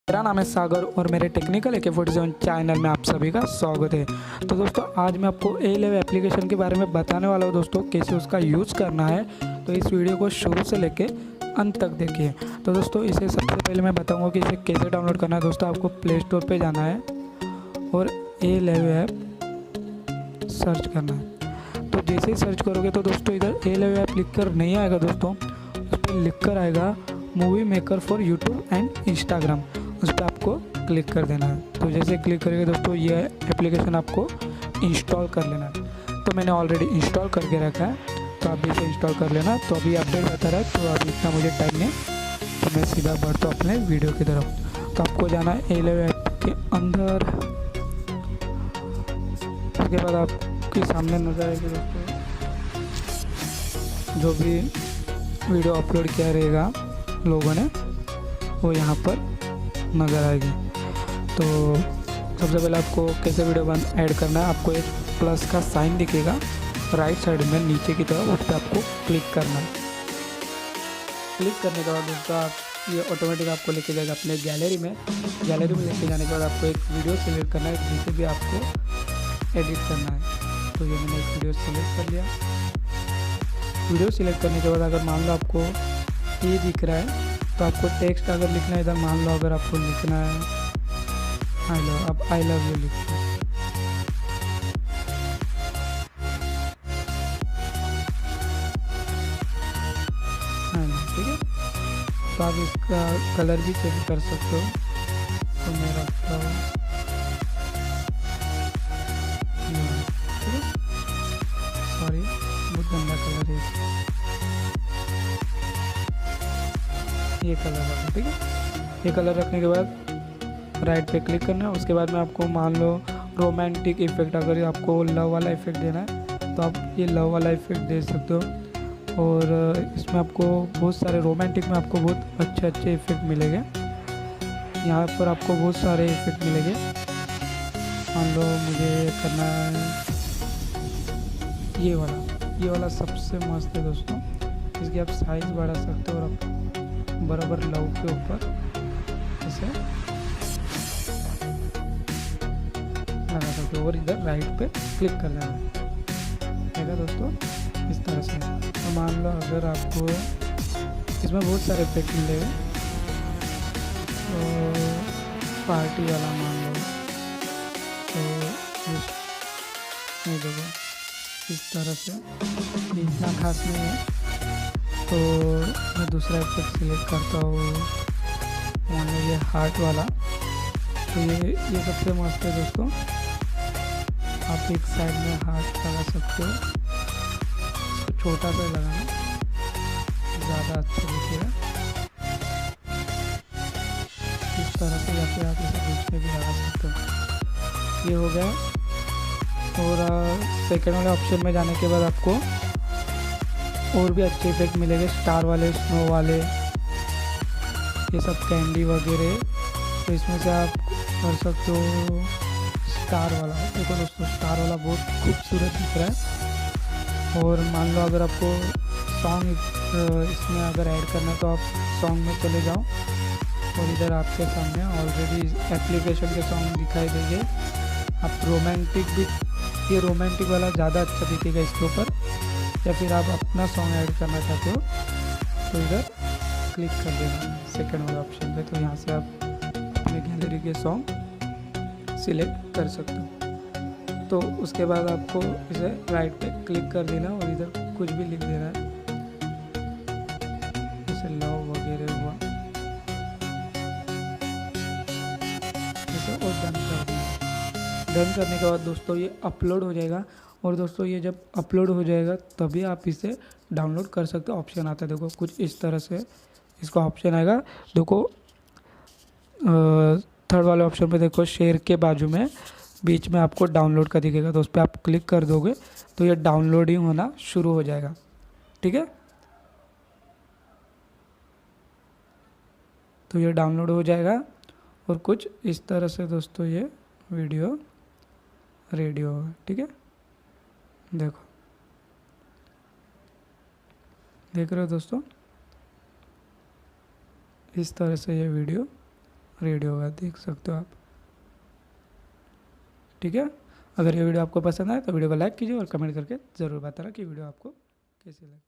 मेरा नाम है सागर और मेरे टेक्निकल AK47 चैनल में आप सभी का स्वागत है। तो दोस्तों आज मैं आपको A11 एप्लीकेशन के बारे में बताने वाला हूँ दोस्तों, कैसे उसका यूज़ करना है। तो इस वीडियो को शुरू से लेके अंत तक देखिए। तो दोस्तों इसे सबसे पहले मैं बताऊँगा कि इसे कैसे डाउनलोड करना है। दोस्तों आपको प्ले स्टोर पर जाना है और A11 ऐप सर्च करना है। तो जैसे ही सर्च करोगे तो दोस्तों इधर A11 ऐप लिख कर नहीं आएगा दोस्तों, उस पर लिख कर आएगा movie maker for YouTube and Instagram. उस पर आपको क्लिक कर देना है। तो जैसे क्लिक करेंगे दोस्तों ये एप्लीकेशन आपको इंस्टॉल कर लेना है। तो मैंने ऑलरेडी इंस्टॉल करके रखा है, तो आप भी इसे इंस्टॉल कर लेना। तो अभी अपडेट आता रहा है, तो अभी इतना मुझे टाइम नहीं, तो मैं सीधा बढ़ता हूँ अपने वीडियो की तरफ। तो आपको जाना है A11 ऐप के अंदर। उसके बाद आपके सामने नजर आएगी दोस्तों जो भी वीडियो अपलोड किया रहेगा लोगों ने, वो यहाँ पर नज़र आएगी। तो सबसे पहले आपको कैसे वीडियो ऐड करना है, आपको एक प्लस का साइन दिखेगा राइट साइड में नीचे की तरफ, उस पर आपको क्लिक करना है। क्लिक करने के बाद दोस्तों आप ये ऑटोमेटिक आपको लेके जाएगा अपने गैलरी में। गैलरी में लेके जाने के बाद आपको एक वीडियो सिलेक्ट करना है जिसे भी आपको एडिट करना है। तो ये मैंने एक वीडियो सिलेक्ट कर लिया। वीडियो सिलेक्ट करने के बाद अगर मान लो आपको ये दिख रहा है, तो आपको टेक्स्ट अगर लिखना है इधर, मान लो अगर आपको लिखना है आई लव यू लिखना है। ठीक है, तो आप इसका कलर भी चेंज कर सकते हो। तो मैं रखता हूँ, सॉरी बहुत गंदा कलर है ये कलर रखना। ठीक है, ये कलर रखने के बाद राइट पे क्लिक करना है। उसके बाद में आपको मान लो रोमांटिक इफेक्ट, अगर आपको लव वाला इफेक्ट देना है तो आप ये लव वाला इफेक्ट दे सकते हो। और इसमें आपको बहुत सारे रोमांटिक में आपको बहुत अच्छे अच्छे इफेक्ट मिलेंगे। यहाँ पर आपको बहुत सारे इफेक्ट मिलेंगे। मान लो मुझे करना है ये वाला सबसे मस्त है दोस्तों। इसकी आप साइज बढ़ा सकते हो और आप बराबर लव के ऊपर ऐसे लगा सकते हो और इधर राइट पे क्लिक कर देना है। ठीक है दोस्तों, इस तरह से। तो मान लो अगर आपको इसमें बहुत सारे इफेक्ट मिलेंगे, तो पार्टी वाला मान लो, तो नहीं देखो इस तरह से, इतना खास नहीं है। तो मैं दूसरा इफेक्ट सिलेक्ट करता हूँ, मान लो ये हार्ट वाला। तो ये सबसे मस्त है दोस्तों। आप एक साइड में हार्ट लगा सकते हो, तो छोटा सा लगाना, ज़्यादा अच्छा दिखेगा। इस तरह से या फिर आप इसे बीच में भी लगा सकते हो। ये हो गया। और सेकेंड वाले ऑप्शन में जाने के बाद आपको और भी अच्छे इफेक्ट मिलेंगे, स्टार वाले, स्नो वाले, ये सब कैंडी वगैरह। तो इसमें से आप कर सकते हो स्टार वाला। देखो दोस्तों स्टार वाला बहुत खूबसूरत दिख रहा है। और मान लो अगर आपको सॉन्ग इसमें अगर ऐड करना है तो आप सॉन्ग में चले जाओ और इधर आपके सामने ऑलरेडी एप्लीकेशन के सॉन्ग दिखाई देंगे। आप रोमांटिक भी, ये रोमांटिक वाला ज़्यादा अच्छा दिखेगा इसके ऊपर, या फिर आप अपना सॉन्ग ऐड करना चाहते हो तो इधर क्लिक कर देना सेकंड वाले ऑप्शन पे। तो यहाँ से आप अपने गैलरी के सॉन्ग सिलेक्ट कर सकते हो। तो उसके बाद आपको इसे राइट पे क्लिक कर देना और इधर कुछ भी लिख देना है, जैसे लव वगैरह हुआ, जैसे, और डन कर देना। डन करने के बाद दोस्तों ये अपलोड हो जाएगा। और दोस्तों ये जब अपलोड हो जाएगा तभी आप इसे डाउनलोड कर सकते हो। ऑप्शन आता है देखो कुछ इस तरह से, इसका ऑप्शन आएगा देखो थर्ड वाले ऑप्शन पे देखो, शेयर के बाजू में बीच में आपको डाउनलोड का दिखेगा। तो उस पर आप क्लिक कर दोगे तो ये डाउनलोडिंग होना शुरू हो जाएगा। ठीक है, तो ये डाउनलोड हो जाएगा और कुछ इस तरह से दोस्तों ये वीडियो रेडी होगा। ठीक है, देखो देख रहे हो दोस्तों, इस तरह से ये वीडियो रेडी होगा, देख सकते हो आप। ठीक है, अगर ये वीडियो आपको पसंद आए तो वीडियो को लाइक कीजिए और कमेंट करके ज़रूर बताना कि वीडियो आपको कैसी लगी।